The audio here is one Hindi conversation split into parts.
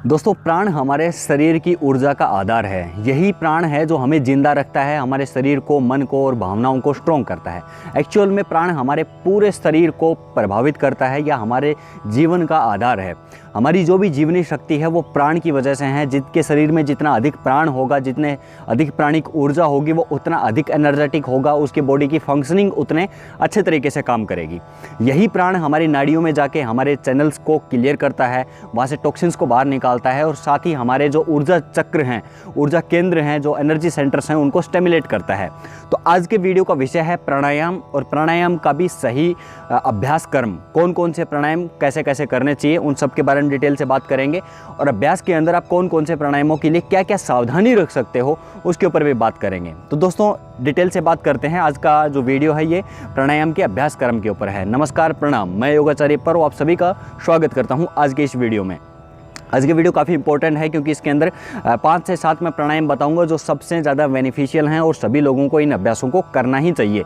दोस्तों, प्राण हमारे शरीर की ऊर्जा का आधार है। यही प्राण है जो हमें जिंदा रखता है, हमारे शरीर को, मन को और भावनाओं को स्ट्रॉन्ग करता है। एक्चुअल में प्राण हमारे पूरे शरीर को प्रभावित करता है या हमारे जीवन का आधार है। हमारी जो भी जीवनी शक्ति है वो प्राण की वजह से है। जिसके शरीर में जितना अधिक प्राण होगा, जितने अधिक प्राणिक ऊर्जा होगी, वो उतना अधिक एनर्जेटिक होगा, उसकी बॉडी की फंक्शनिंग उतने अच्छे तरीके से काम करेगी। यही प्राण हमारी नाड़ियों में जाके हमारे चैनल्स को क्लियर करता है, वहाँ से टॉक्सिन्स को बाहर निकालता है और साथ ही हमारे जो ऊर्जा चक्र हैं, ऊर्जा केंद्र हैं, जो एनर्जी सेंटर्स हैं, उनको स्टिमुलेट करता है। तो आज के वीडियो का विषय है प्राणायाम, और प्राणायाम का भी सही अभ्यास कर्म, कौन कौन से प्राणायाम कैसे कैसे करने चाहिए, उन सब के बारे में डिटेल से बात करेंगे। और अभ्यास के अंदर आप कौन कौन से प्राणायामों के लिए क्या क्या सावधानी रख सकते हो, उसके ऊपर भी बात करेंगे। तो दोस्तों, डिटेल से बात करते हैं। आज का जो वीडियो है ये प्राणायाम के अभ्यास कर्म के ऊपर है। नमस्कार, प्रणाम, मैं योगाचार्य पर आप सभी का स्वागत करता हूँ आज के इस वीडियो में। आज की वीडियो काफ़ी इंपॉर्टेंट है क्योंकि इसके अंदर 5 से 7 मैं प्राणायाम बताऊंगा जो सबसे ज़्यादा बेनिफिशियल हैं और सभी लोगों को इन अभ्यासों को करना ही चाहिए।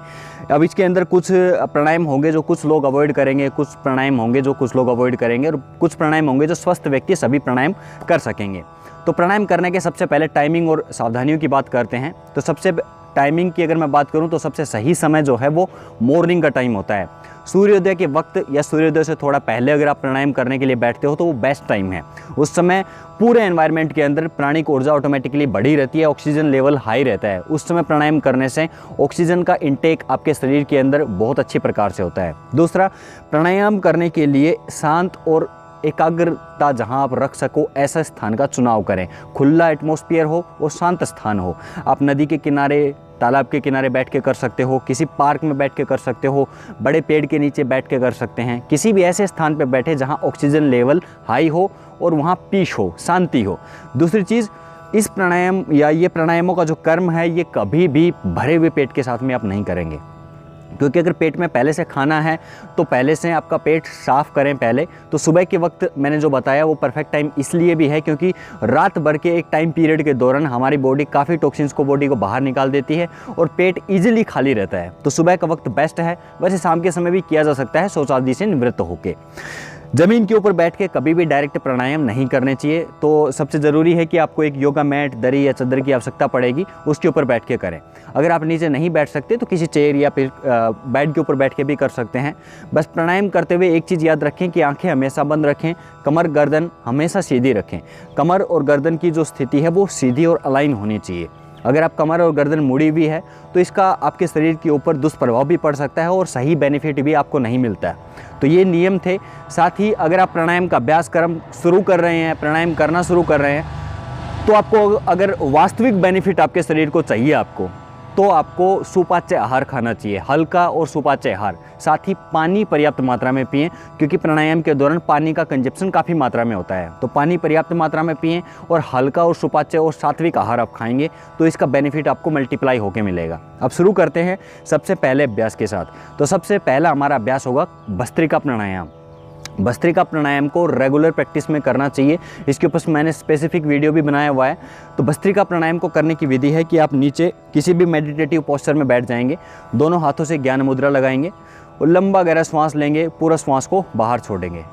अब इसके अंदर कुछ प्राणायाम होंगे जो कुछ लोग अवॉइड करेंगे, कुछ प्राणायाम होंगे जो कुछ लोग अवॉइड करेंगे, और कुछ प्राणायाम होंगे जो स्वस्थ व्यक्ति सभी प्राणायाम कर सकेंगे। तो प्राणायाम करने के सबसे पहले टाइमिंग और सावधानियों की बात करते हैं। तो सबसे टाइमिंग की अगर मैं बात करूं तो सबसे सही समय जो है वो मॉर्निंग का टाइम होता है। सूर्योदय के वक्त या सूर्योदय से थोड़ा पहले अगर आप प्राणायाम करने के लिए बैठते हो तो वो बेस्ट टाइम है। उस समय पूरे एनवायरनमेंट के अंदर प्राणिक ऊर्जा ऑटोमेटिकली बढ़ी रहती है, ऑक्सीजन लेवल हाई रहता है। उस समय प्राणायाम करने से ऑक्सीजन का इंटेक आपके शरीर के अंदर बहुत अच्छी प्रकार से होता है। दूसरा, प्राणायाम करने के लिए शांत और एकाग्रता जहां आप रख सको ऐसा स्थान का चुनाव करें। खुला एटमॉस्फेयर हो और शांत स्थान हो। आप नदी के किनारे, तालाब के किनारे बैठ के कर सकते हो, किसी पार्क में बैठ के कर सकते हो, बड़े पेड़ के नीचे बैठ के कर सकते हैं। किसी भी ऐसे स्थान पे बैठे जहां ऑक्सीजन लेवल हाई हो और वहां पीस हो, शांति हो। दूसरी चीज़, इस प्राणायाम या ये प्राणायामों का जो कर्म है ये कभी भी भरे हुए पेट के साथ में आप नहीं करेंगे, क्योंकि अगर पेट में पहले से खाना है तो पहले से आपका पेट साफ़ करें पहले। तो सुबह के वक्त मैंने जो बताया वो परफेक्ट टाइम इसलिए भी है क्योंकि रात भर के एक टाइम पीरियड के दौरान हमारी बॉडी काफ़ी टॉक्सिन्स को बॉडी को बाहर निकाल देती है और पेट इजीली खाली रहता है। तो सुबह का वक्त बेस्ट है। वैसे शाम के समय भी किया जा सकता है शौच आदि से निवृत्त होकर। ज़मीन के ऊपर बैठ के कभी भी डायरेक्ट प्राणायाम नहीं करने चाहिए। तो सबसे ज़रूरी है कि आपको एक योगा मैट, दरी या चादर की आवश्यकता पड़ेगी, उसके ऊपर बैठ के करें। अगर आप नीचे नहीं बैठ सकते तो किसी चेयर या फिर बेड के ऊपर बैठ के भी कर सकते हैं। बस प्राणायाम करते हुए एक चीज़ याद रखें कि आंखें हमेशा बंद रखें, कमर गर्दन हमेशा सीधी रखें। कमर और गर्दन की जो स्थिति है वो सीधी और अलाइन होनी चाहिए। अगर आप कमर और गर्दन मुड़ी हुई है तो इसका आपके शरीर के ऊपर दुष्प्रभाव भी पड़ सकता है और सही बेनिफिट भी आपको नहीं मिलता है। तो ये नियम थे। साथ ही अगर आप प्राणायाम का अभ्यास कर्म शुरू कर रहे हैं, प्राणायाम करना शुरू कर रहे हैं, तो आपको अगर वास्तविक बेनिफिट आपके शरीर को चाहिए तो आपको सुपाच्य आहार खाना चाहिए, हल्का और सुपाच्य आहार। साथ ही पानी पर्याप्त मात्रा में पिएं, क्योंकि प्राणायाम के दौरान पानी का कंजप्शन काफ़ी मात्रा में होता है। तो पानी पर्याप्त मात्रा में पिएं और हल्का और सुपाच्य और सात्विक आहार आप खाएंगे तो इसका बेनिफिट आपको मल्टीप्लाई होकर मिलेगा। अब शुरू करते हैं सबसे पहले अभ्यास के साथ। तो सबसे पहला हमारा अभ्यास होगा भस्त्रिका प्राणायाम। भस्त्रिका प्राणायाम को रेगुलर प्रैक्टिस में करना चाहिए। इसके ऊपर मैंने स्पेसिफिक वीडियो भी बनाया हुआ है। तो भस्त्रिका प्राणायाम को करने की विधि है कि आप नीचे किसी भी मेडिटेटिव पोस्चर में बैठ जाएंगे, दोनों हाथों से ज्ञान मुद्रा लगाएंगे और लंबा गहरा श्वास लेंगे, पूरा श्वास को बाहर छोड़ेंगे।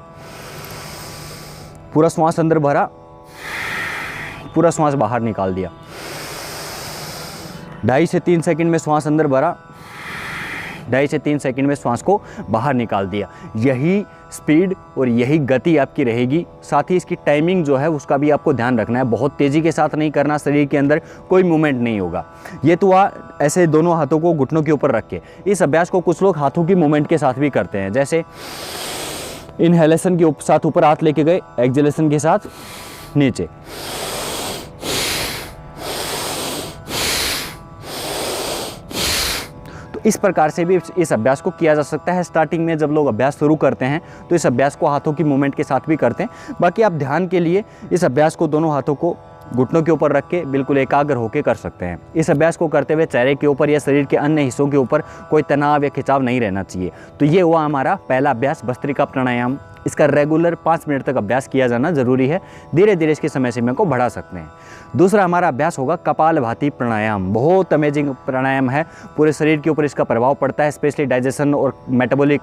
पूरा श्वास अंदर भरा, पूरा श्वास बाहर निकाल दिया। 2.5 से 3 सेकंड में श्वास अंदर भरा, 2.5 से 3 सेकंड में श्वास को बाहर निकाल दिया। यही स्पीड और यही गति आपकी रहेगी। साथ ही इसकी टाइमिंग जो है उसका भी आपको ध्यान रखना है। बहुत तेज़ी के साथ नहीं करना, शरीर के अंदर कोई मूवमेंट नहीं होगा। ये तो ऐसे दोनों हाथों को घुटनों के ऊपर रख के। इस अभ्यास को कुछ लोग हाथों की मूवमेंट के साथ भी करते हैं, जैसे इनहेलेशन के साथ ऊपर हाथ लेके गए, एक्सहेलेशन के साथ नीचे। इस प्रकार से भी इस अभ्यास को किया जा सकता है। स्टार्टिंग में जब लोग अभ्यास शुरू करते हैं तो इस अभ्यास को हाथों की मूवमेंट के साथ भी करते हैं। बाकी आप ध्यान के लिए इस अभ्यास को दोनों हाथों को घुटनों के ऊपर रख के बिल्कुल एकाग्र होकर कर सकते हैं। इस अभ्यास को करते हुए चेहरे के ऊपर या शरीर के अन्य हिस्सों के ऊपर कोई तनाव या खिंचाव नहीं रहना चाहिए। तो ये हुआ हमारा पहला अभ्यास, भस्त्रिका प्राणायाम। इसका रेगुलर 5 मिनट तक अभ्यास किया जाना जरूरी है। धीरे धीरे इसकी समय सीमा को बढ़ा सकते हैं। दूसरा हमारा अभ्यास होगा कपालभाति प्राणायाम। बहुत अमेजिंग प्राणायाम है, पूरे शरीर के ऊपर इसका प्रभाव पड़ता है, स्पेशली डाइजेशन और मेटाबॉलिक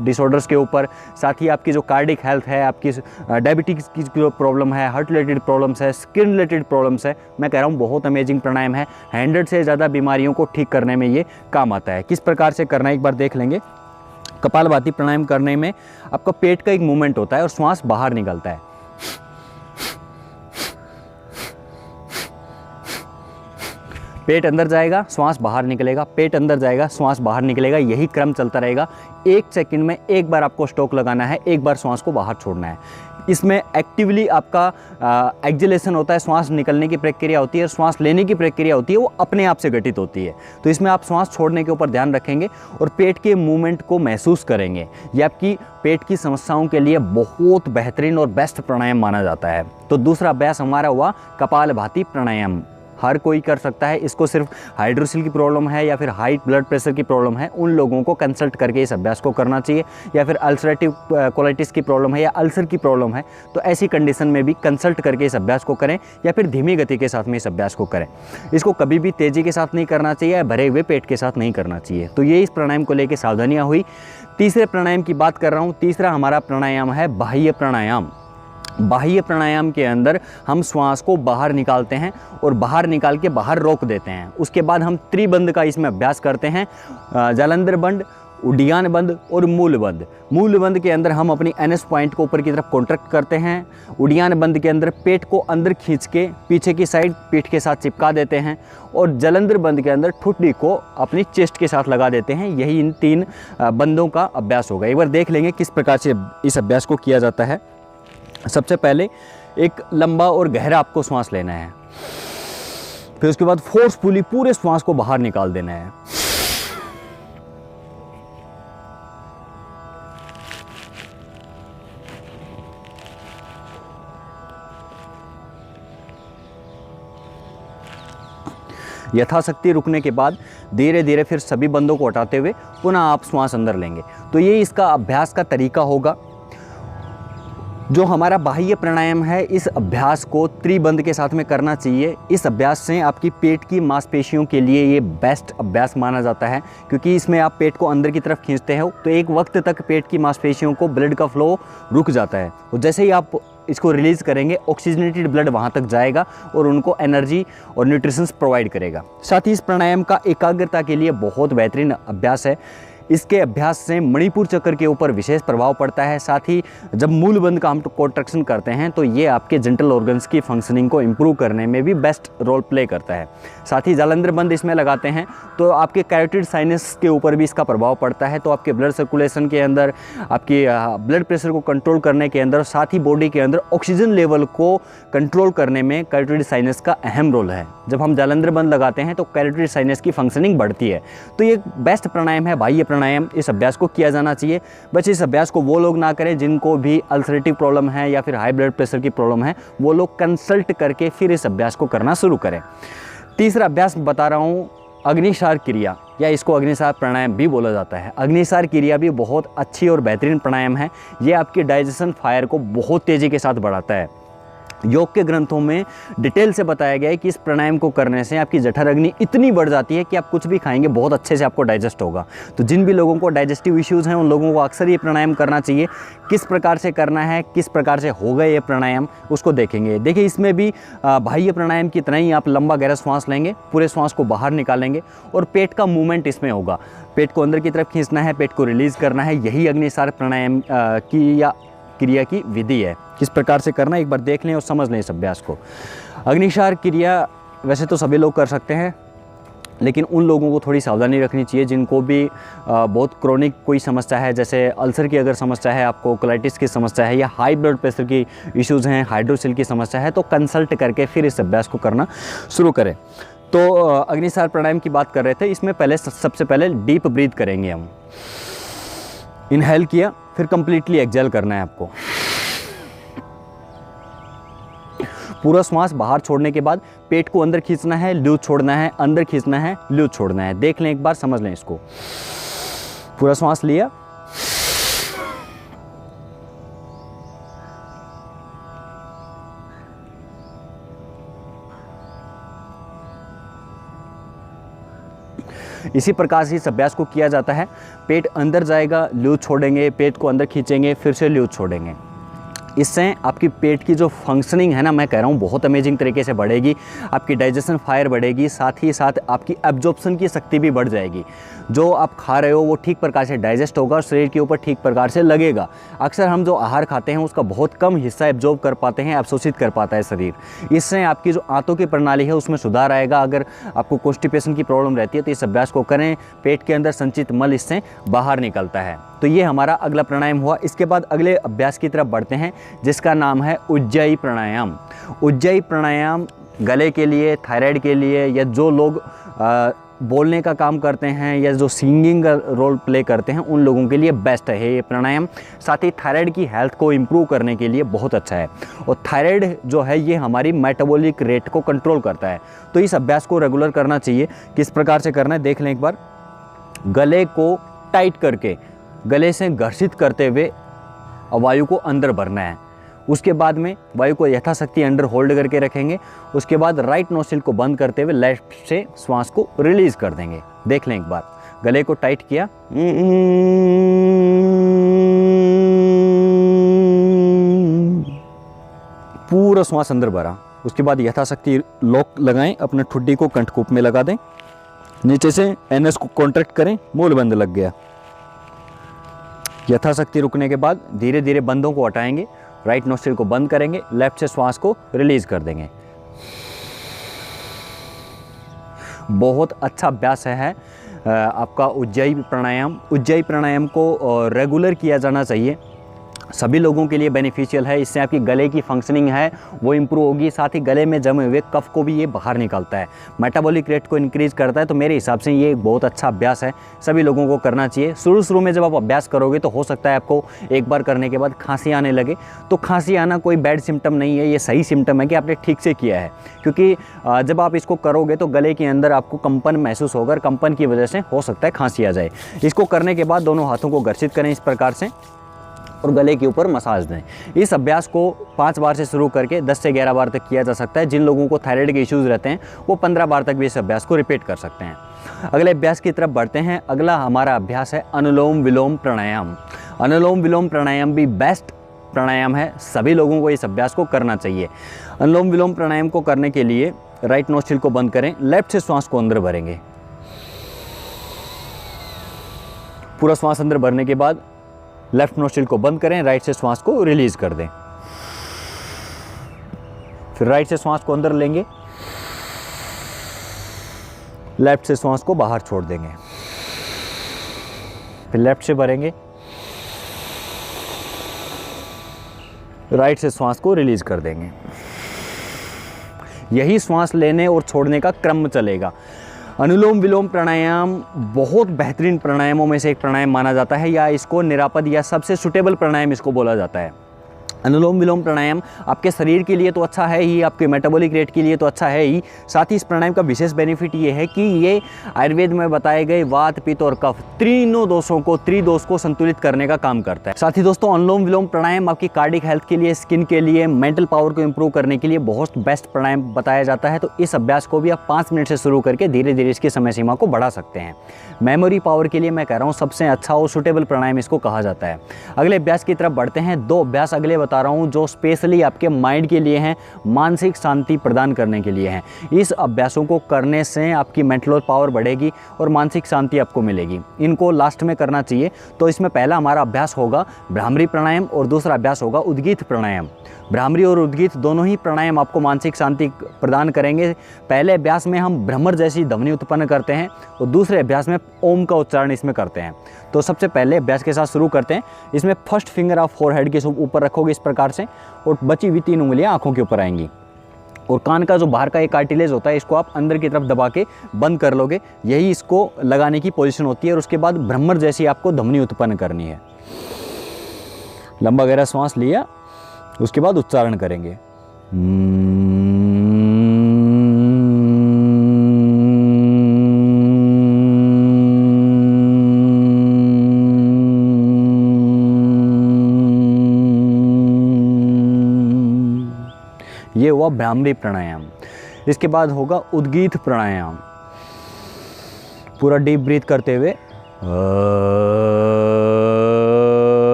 डिसऑर्डर्स के ऊपर, साथ ही आपकी जो कार्डिक हेल्थ है, आपकी डायबिटीज़ की जो प्रॉब्लम है, हार्ट रिलेटेड प्रॉब्लम्स है, स्किन रिलेटेड प्रॉब्लम्स है, मैं कह रहा हूँ बहुत अमेजिंग प्राणायाम है। 100 से ज़्यादा बीमारियों को ठीक करने में ये काम आता है। किस प्रकार से करना है एक बार देख लेंगे। कपालभाति प्राणायाम करने में आपका पेट का एक मूवमेंट होता है और श्वास बाहर निकलता है। पेट अंदर जाएगा, श्वास बाहर निकलेगा, पेट अंदर जाएगा, श्वास बाहर निकलेगा, यही क्रम चलता रहेगा। 1 सेकंड में एक बार आपको स्टॉक लगाना है, एक बार श्वास को बाहर छोड़ना है। इसमें एक्टिवली आपका एक्सहेलेशन होता है, श्वास निकलने की प्रक्रिया होती है और श्वास लेने की प्रक्रिया होती है, वो अपने आप से घटित होती है। तो इसमें आप श्वास छोड़ने के ऊपर ध्यान रखेंगे और पेट के मूवमेंट को महसूस करेंगे। ये आपकी पेट की समस्याओं के लिए बहुत बेहतरीन और बेस्ट प्राणायाम माना जाता है। तो दूसरा अभ्यास हमारा हुआ कपालभाति प्राणायाम। हर कोई कर सकता है इसको, सिर्फ हाइड्रोसिल की प्रॉब्लम है या फिर हाई ब्लड प्रेशर की प्रॉब्लम है, उन लोगों को कंसल्ट करके इस अभ्यास को करना चाहिए। या फिर अल्सरेटिव कोलाइटिस की प्रॉब्लम है या अल्सर की प्रॉब्लम है, तो ऐसी कंडीशन में भी कंसल्ट करके इस अभ्यास को करें या फिर धीमी गति के साथ में इस अभ्यास को करें। इसको कभी भी तेज़ी के साथ नहीं करना चाहिए या भरे हुए पेट के साथ नहीं करना चाहिए। तो ये इस प्राणायाम को लेकर सावधानियाँ हुई। तीसरे प्राणायाम की बात कर रहा हूँ। तीसरा हमारा प्राणायाम है बाह्य प्राणायाम। बाह्य प्राणायाम के अंदर हम श्वास को बाहर निकालते हैं और बाहर निकाल के बाहर रोक देते हैं। उसके बाद हम त्रिबंध का इसमें अभ्यास करते हैं। जालंधर बंद, उड्डयन बंद और मूल बंद। मूल बंद के अंदर हम अपनी एनएस पॉइंट को ऊपर की तरफ कॉन्ट्रैक्ट करते हैं। उड्डयन बंद के अंदर पेट को अंदर खींच के पीछे की साइड पीठ के साथ चिपका देते हैं और जालंधर बंद के अंदर ठुड्डी को अपनी चेस्ट के साथ लगा देते हैं। यही इन 3 बंदों का अभ्यास होगा। एक बार देख लेंगे किस प्रकार से इस अभ्यास को किया जाता है। सबसे पहले एक लंबा और गहरा आपको श्वास लेना है, फिर उसके बाद फोर्सफुली पूरे श्वास को बाहर निकाल देना है। यथाशक्ति रुकने के बाद धीरे धीरे फिर सभी बंदों को हटाते हुए पुनः आप श्वास अंदर लेंगे। तो ये इसका अभ्यास का तरीका होगा। जो हमारा बाह्य प्राणायाम है, इस अभ्यास को त्रिबंध के साथ में करना चाहिए। इस अभ्यास से आपकी पेट की मांसपेशियों के लिए ये बेस्ट अभ्यास माना जाता है, क्योंकि इसमें आप पेट को अंदर की तरफ खींचते हो तो एक वक्त तक पेट की मांसपेशियों को ब्लड का फ्लो रुक जाता है और जैसे ही आप इसको रिलीज़ करेंगे ऑक्सीजनेटेड ब्लड वहाँ तक जाएगा और उनको एनर्जी और न्यूट्रिशंस प्रोवाइड करेगा। साथ ही इस प्राणायाम का एकाग्रता के लिए बहुत बेहतरीन अभ्यास है। इसके अभ्यास से मणिपुर चक्र के ऊपर विशेष प्रभाव पड़ता है। साथ ही जब मूल बंद का हम कॉन्ट्रैक्शन करते हैं तो ये आपके जेंटल ऑर्गन्स की फंक्शनिंग को इम्प्रूव करने में भी बेस्ट रोल प्ले करता है। साथ ही जालंधर बंद इसमें लगाते हैं तो आपके कैरोटिड साइनस के ऊपर भी इसका प्रभाव पड़ता है। तो आपके ब्लड सर्कुलेशन के अंदर, आपकी ब्लड प्रेशर को कंट्रोल करने के अंदर, साथ ही बॉडी के अंदर ऑक्सीजन लेवल को कंट्रोल करने में कैरोटिड साइनस का अहम रोल है। जब हम जालंधर बंद लगाते हैं तो कैरोटिड साइनस की फंक्शनिंग बढ़ती है। तो ये बेस्ट प्राणायाम है, बाह्य प्राणायाम। इस अभ्यास को किया जाना चाहिए। बस इस अभ्यास को वो लोग ना करें जिनको भी अल्सरेटिव प्रॉब्लम है या फिर हाई ब्लड प्रेशर की प्रॉब्लम है, वो लोग कंसल्ट करके फिर इस अभ्यास को करना शुरू करें। तीसरा अभ्यास बता रहा हूँ, अग्निसार क्रिया, या इसको अग्निसार प्राणायाम भी बोला जाता है। अग्निसार क्रिया भी बहुत अच्छी और बेहतरीन प्राणायाम है। ये आपकी डाइजेशन फायर को बहुत तेज़ी के साथ बढ़ाता है। योग के ग्रंथों में डिटेल से बताया गया है कि इस प्राणायाम को करने से आपकी जठर अग्नि इतनी बढ़ जाती है कि आप कुछ भी खाएंगे बहुत अच्छे से आपको डाइजेस्ट होगा। तो जिन भी लोगों को डाइजेस्टिव इश्यूज़ हैं उन लोगों को अक्सर ये प्राणायाम करना चाहिए। किस प्रकार से करना है, किस प्रकार से होगा ये प्राणायाम, उसको देखेंगे। देखिए इसमें भी बाह्य प्राणायाम की तरह ही आप लंबा गहरा श्वास लेंगे, पूरे श्वास को बाहर निकालेंगे और पेट का मूवमेंट इसमें होगा। पेट को अंदर की तरफ खींचना है, पेट को रिलीज़ करना है। यही अग्निसार प्राणायाम की या क्रिया की विधि है। किस प्रकार से करना है एक बार देख लें और समझ लें इस अभ्यास को। अग्निसार क्रिया वैसे तो सभी लोग कर सकते हैं, लेकिन उन लोगों को थोड़ी सावधानी रखनी चाहिए जिनको भी बहुत क्रोनिक कोई समस्या है, जैसे अल्सर की अगर समस्या है, आपको कोलाइटिस की समस्या है या हाई ब्लड प्रेशर की इश्यूज़ हैं, हाइड्रोसिल की समस्या है, तो कंसल्ट करके फिर इस अभ्यास को करना शुरू करें। तो अग्निसार प्राणायाम की बात कर रहे थे। इसमें पहले सबसे पहले डीप ब्रीथ करेंगे हम। इनहेल किया, फिर कंप्लीटली एक्सहेल करना है आपको। पूरा श्वास बाहर छोड़ने के बाद पेट को अंदर खींचना है, लूज छोड़ना है, अंदर खींचना है, लूज छोड़ना है। देख लें एक बार, समझ लें इसको। पूरा श्वास लिया, इसी प्रकार से इस अभ्यास को किया जाता है। पेट अंदर जाएगा, लूज छोड़ेंगे, पेट को अंदर खींचेंगे, फिर से लूज छोड़ेंगे। इससे आपकी पेट की जो फंक्शनिंग है ना, मैं कह रहा हूँ बहुत अमेजिंग तरीके से बढ़ेगी। आपकी डाइजेशन फायर बढ़ेगी, साथ ही साथ आपकी एब्जॉर्प्शन की शक्ति भी बढ़ जाएगी। जो आप खा रहे हो वो ठीक प्रकार से डाइजेस्ट होगा और शरीर के ऊपर ठीक प्रकार से लगेगा। अक्सर हम जो आहार खाते हैं उसका बहुत कम हिस्सा एब्जॉर्ब कर पाते हैं, अवशोषित कर पाता है शरीर। इससे आपकी जो आंतों की प्रणाली है उसमें सुधार आएगा। अगर आपको कॉन्स्टिपेशन की प्रॉब्लम रहती है तो इस अभ्यास को करें, पेट के अंदर संचित मल इससे बाहर निकलता है। तो ये हमारा अगला प्राणायाम हुआ। इसके बाद अगले अभ्यास की तरफ बढ़ते हैं जिसका नाम है उज्जाई प्राणायाम। उज्जाई प्राणायाम गले के लिए, थायराइड के लिए, या जो लोग बोलने का काम करते हैं या जो सिंगिंग का रोल प्ले करते हैं उन लोगों के लिए बेस्ट है ये प्राणायाम। साथ ही थायराइड की हेल्थ को इम्प्रूव करने के लिए बहुत अच्छा है। और थायराइड जो है ये हमारी मेटाबॉलिक रेट को कंट्रोल करता है। तो इस अभ्यास को रेगुलर करना चाहिए। किस प्रकार से करना है देख लें एक बार। गले को टाइट करके, गले से घर्षित करते हुए वायु को अंदर भरना है। उसके बाद में वायु को यथाशक्ति अंडर होल्ड करके रखेंगे। उसके बाद राइट नोस्ट्रिल को बंद करते हुए लेफ्ट से श्वास को रिलीज कर देंगे। देख लें एक बार। गले को टाइट किया, पूरा श्वास अंदर भरा। उसके बाद यथाशक्ति लॉक लगाएं, अपने ठुड्डी को कंठकूप में लगा दें, नीचे से एनएस को कॉन्ट्रैक्ट करें, मूल बंद लग गया। यथाशक्ति रुकने के बाद धीरे धीरे बंदों को हटाएंगे, राइट नोस्ट्रिल को बंद करेंगे, लेफ्ट से श्वास को रिलीज कर देंगे। बहुत अच्छा अभ्यास है आपका उज्जाई प्राणायाम। उज्जाई प्राणायाम को रेगुलर किया जाना चाहिए। सभी लोगों के लिए बेनिफिशियल है। इससे आपकी गले की फंक्शनिंग है वो इम्प्रूव होगी। साथ ही गले में जमे हुए कफ को भी ये बाहर निकालता है, मेटाबॉलिक रेट को इंक्रीज करता है। तो मेरे हिसाब से ये एक बहुत अच्छा अभ्यास है, सभी लोगों को करना चाहिए। शुरू में जब आप अभ्यास करोगे तो हो सकता है आपको एक बार करने के बाद खांसी आने लगे। तो खांसी आना कोई बैड सिम्टम नहीं है, ये सही सिम्टम है कि आपने ठीक से किया है। क्योंकि जब आप इसको करोगे तो गले के अंदर आपको कंपन महसूस होगा, कंपन की वजह से हो सकता है खांसी आ जाए। इसको करने के बाद दोनों हाथों को घर्षित करें इस प्रकार से और गले के ऊपर मसाज दें। इस अभ्यास को 5 बार से शुरू करके 10 से 11 बार तक किया जा सकता है। जिन लोगों को थायराइड के इश्यूज़ रहते हैं वो 15 बार तक भी इस अभ्यास को रिपीट कर सकते हैं। अगले अभ्यास की तरफ बढ़ते हैं। अगला हमारा अभ्यास है अनुलोम विलोम प्राणायाम। अनुलोम विलोम प्राणायाम भी बेस्ट प्राणायाम है, सभी लोगों को इस अभ्यास को करना चाहिए। अनुलोम विलोम प्राणायाम को करने के लिए राइट नोस्ट्रिल को बंद करें, लेफ्ट से श्वास को अंदर भरेंगे। पूरा श्वास अंदर भरने के बाद लेफ्ट नोस्ट्रिल को बंद करें, राइट से श्वास को रिलीज कर दें। फिर राइट से श्वास को अंदर लेंगे, लेफ्ट से श्वास को बाहर छोड़ देंगे। फिर लेफ्ट से भरेंगे, राइट से श्वास को रिलीज कर देंगे। यही श्वास लेने और छोड़ने का क्रम चलेगा। अनुलोम विलोम प्राणायाम बहुत बेहतरीन प्राणायामों में से एक प्राणायाम माना जाता है, या इसको निरापद या सबसे सुटेबल प्राणायाम इसको बोला जाता है। अनुलोम विलोम प्राणायाम आपके शरीर के लिए तो अच्छा है ही, आपके मेटाबॉलिक रेट के लिए तो अच्छा है ही। साथ ही इस प्राणायाम का विशेष बेनिफिट ये है कि ये आयुर्वेद में बताए गए वात, पित्त और कफ तीनों दोषों को, त्रिदोष को संतुलित करने का काम करता है। साथ ही दोस्तों अनुलोम विलोम प्राणायाम आपकी कार्डिक हेल्थ के लिए, स्किन के लिए, मेंटल पावर को इंप्रूव करने के लिए बहुत बेस्ट प्राणायाम बताया जाता है। तो इस अभ्यास को भी आप 5 मिनट से शुरू करके धीरे धीरे इसकी समय सीमा को बढ़ा सकते हैं। मेमोरी पावर के लिए मैं कह रहा हूँ सबसे अच्छा और सुटेबल प्राणायाम इसको कहा जाता है। अगले अभ्यास की तरफ बढ़ते हैं। 2 अभ्यास अगले बता रहा हूँ जो स्पेशली आपके माइंड के लिए हैं, मानसिक शांति प्रदान करने के लिए हैं। इस अभ्यासों को करने से आपकी मेंटल पावर बढ़ेगी और मानसिक शांति आपको मिलेगी। इनको लास्ट में करना चाहिए। तो इसमें पहला हमारा अभ्यास होगा भ्रामरी प्राणायाम और दूसरा अभ्यास होगा उद्गीत प्राणायाम। भ्रामरी और उद्गीत दोनों ही प्राणायाम आपको मानसिक शांति प्रदान करेंगे। पहले अभ्यास में हम भ्रमर जैसी ध्वनि उत्पन्न करते हैं और दूसरे अभ्यास में ओम का उच्चारण इसमें करते हैं। तो सबसे पहले अभ्यास के साथ शुरू करते हैं। इसमें फर्स्ट फिंगर आप फोरहेड के ऊपर रखोगे इस प्रकार से, और बची हुई 3 उंगलियां आंखों के ऊपर आएंगी। और कान का जो बाहर का एक कार्टिलेज होता है इसको आप अंदर की तरफ दबा के बंद कर लोगे। यही इसको लगाने की पोजीशन होती है। और उसके बाद भ्रमर जैसी आपको ध्वनि उत्पन्न करनी है। लंबा गहरा श्वास लिया, उसके बाद उच्चारण करेंगे। ये हुआ भ्रामरी प्राणायाम। इसके बाद होगा उद्गीत प्राणायाम। पूरा डीप ब्रीथ करते हुए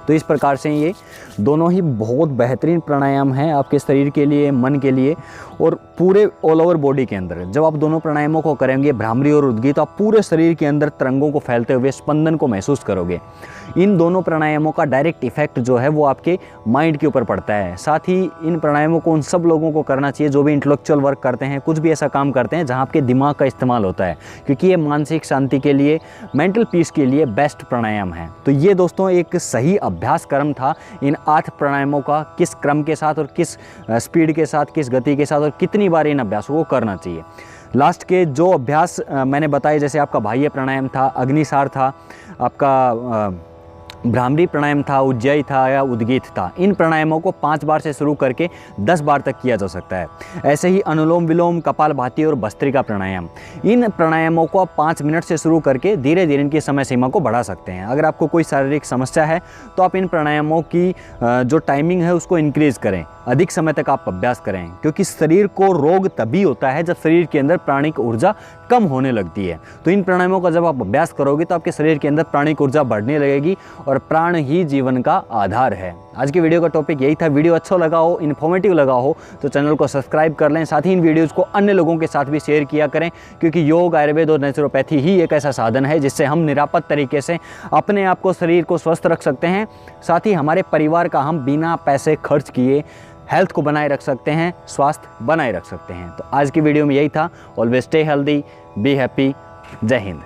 तो इस प्रकार से ये दोनों ही बहुत बेहतरीन प्राणायाम हैं आपके शरीर के लिए, मन के लिए और पूरे ऑल ओवर बॉडी के अंदर। जब आप दोनों प्राणायामों को करेंगे, भ्रामरी और उद्गीत, तो आप पूरे शरीर के अंदर तरंगों को फैलते हुए स्पंदन को महसूस करोगे। इन दोनों प्राणायामों का डायरेक्ट इफेक्ट जो है वो आपके माइंड के ऊपर पड़ता है। साथ ही इन प्राणायामों को उन सब लोगों को करना चाहिए जो भी इंटेलेक्चुअल वर्क करते हैं, कुछ भी ऐसा काम करते हैं जहाँ आपके दिमाग का इस्तेमाल होता है, क्योंकि ये मानसिक शांति के लिए, मेंटल पीस के लिए बेस्ट प्राणायाम है। तो ये दोस्तों एक सही अभ्यास क्रम था इन 8 प्राणायामों का, किस क्रम के साथ और किस स्पीड के साथ, किस गति के साथ और कितनी बार इन अभ्यासों को करना चाहिए। लास्ट के जो अभ्यास मैंने बताए, जैसे आपका बाह्य प्राणायाम था, अग्निसार था, आपका भ्रामरी प्राणायाम था, उज्जयी था या उद्गीत था, इन प्राणायामों को 5 बार से शुरू करके 10 बार तक किया जा सकता है। ऐसे ही अनुलोम विलोम, कपालभाति और भस्त्रिका प्राणायाम, इन प्राणायामों को आप 5 मिनट से शुरू करके धीरे धीरे इनकी समय सीमा को बढ़ा सकते हैं। अगर आपको कोई शारीरिक समस्या है तो आप इन प्राणायामों की जो टाइमिंग है उसको इंक्रीज़ करें, अधिक समय तक आप अभ्यास करें, क्योंकि शरीर को रोग तभी होता है जब शरीर के अंदर प्राणिक ऊर्जा कम होने लगती है। तो इन प्राणायामों का जब आप अभ्यास करोगे तो आपके शरीर के अंदर प्राणिक ऊर्जा बढ़ने लगेगी और प्राण ही जीवन का आधार है। आज की वीडियो का टॉपिक यही था। वीडियो अच्छा लगा हो, इन्फॉर्मेटिव लगा हो तो चैनल को सब्सक्राइब कर लें। साथ ही इन वीडियोज़ को अन्य लोगों के साथ भी शेयर किया करें, क्योंकि योग, आयुर्वेद और नेचुरोपैथी ही एक ऐसा साधन है जिससे हम निरापद तरीके से अपने आप को, शरीर को स्वस्थ रख सकते हैं। साथ ही हमारे परिवार का हम बिना पैसे खर्च किए हेल्थ को बनाए रख सकते हैं, स्वास्थ्य बनाए रख सकते हैं। तो आज की वीडियो में यही था। Always stay healthy, be happy. जय हिंद।